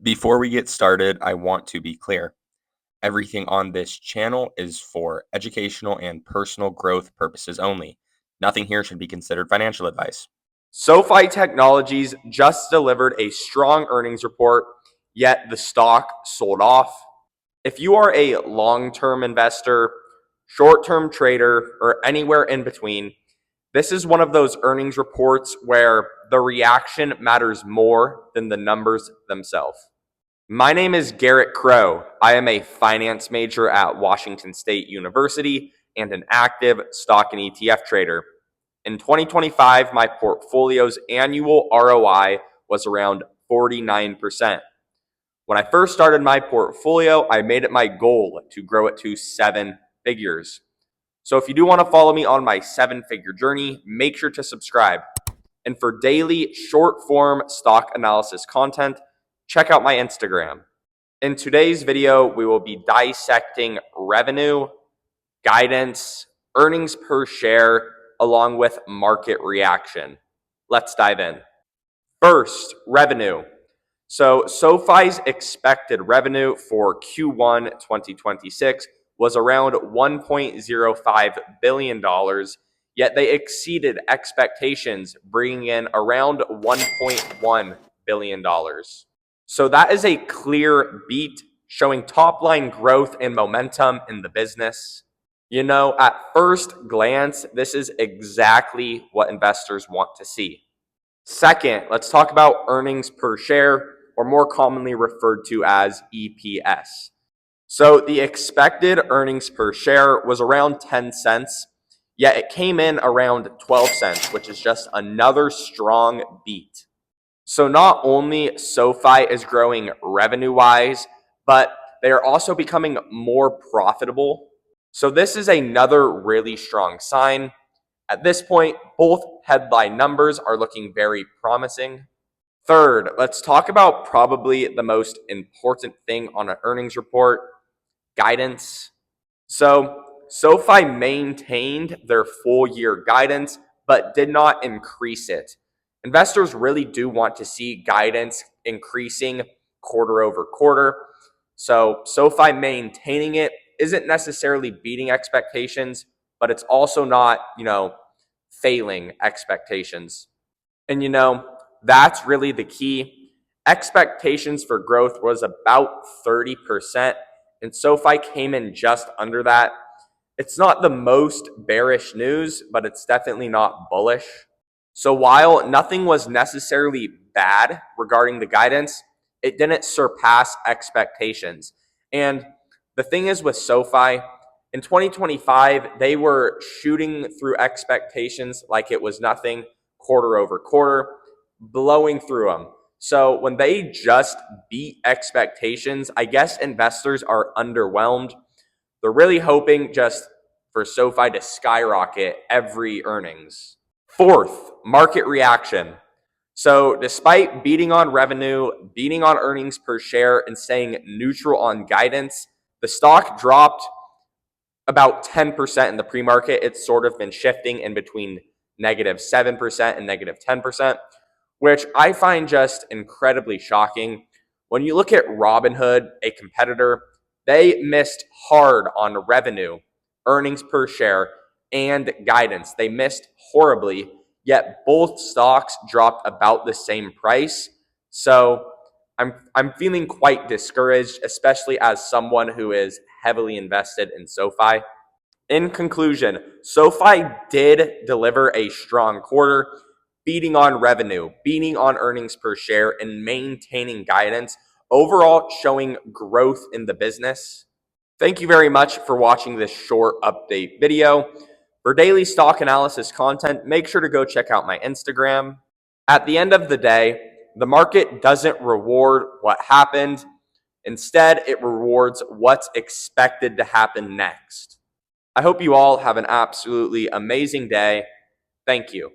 Before we get started, I want to be clear. Everything on this channel is for educational and personal growth purposes only. Nothing here should be considered financial advice. SOFI Technologies just delivered a strong earnings report, yet the stock sold off. If you are a long-term investor, short-term trader, or anywhere in between, this is one of those earnings reports where the reaction matters more than the numbers themselves. My name is Garrett Crow. I am a finance major at Washington State University and an active stock and ETF trader. In 2025, my portfolio's annual ROI was around 49%. When I first started my portfolio, I made it my goal to grow it to 7 figures. So if you do want to follow me on my 7-figure journey, make sure to subscribe. And for daily short-form stock analysis content, check out my Instagram. In today's video, we will be dissecting revenue, guidance, earnings per share, along with market reaction. Let's dive in. First, revenue. So SoFi's expected revenue for Q1 2026 was around $1.05 billion, yet they exceeded expectations, bringing in around $1.1 billion. So that is a clear beat, showing top-line growth and momentum in the business. You know, at first glance, this is exactly what investors want to see. Second, let's talk about earnings per share, or more commonly referred to as EPS. So the expected earnings per share was around 10 cents, yet it came in around 12 cents, which is just another strong beat. So not only SoFi is growing revenue-wise, but they are also becoming more profitable. So this is another really strong sign. At this point, both headline numbers are looking very promising. Third, let's talk about probably the most important thing on an earnings report, guidance. So SoFi maintained their full year guidance, but did not increase it. Investors really do want to see guidance increasing quarter over quarter. So SoFi maintaining it isn't necessarily beating expectations, but it's also not, failing expectations. And that's really the key. Expectations for growth was about 30%, and SoFi came in just under that. It's not the most bearish news, but it's definitely not bullish. So while nothing was necessarily bad regarding the guidance, it didn't surpass expectations. And the thing is with SoFi, in 2025, they were shooting through expectations like it was nothing, quarter over quarter, blowing through them. So when they just beat expectations, I guess investors are underwhelmed. They're really hoping just for SoFi to skyrocket every earnings. Fourth, market reaction. So despite beating on revenue, beating on earnings per share, and staying neutral on guidance, the stock dropped about 10% in the pre-market. It's sort of been shifting in between -7% and -10%, which I find just incredibly shocking. When you look at Robinhood, a competitor, they missed hard on revenue, earnings per share, and guidance. They missed horribly, yet both stocks dropped about the same price. So I'm feeling quite discouraged, especially as someone who is heavily invested in SoFi. In conclusion, SoFi did deliver a strong quarter, beating on revenue, beating on earnings per share, and maintaining guidance, overall showing growth in the business. Thank you very much for watching this short update video. For daily stock analysis content, make sure to go check out my Instagram. At the end of the day, the market doesn't reward what happened. Instead, it rewards what's expected to happen next. I hope you all have an absolutely amazing day. Thank you.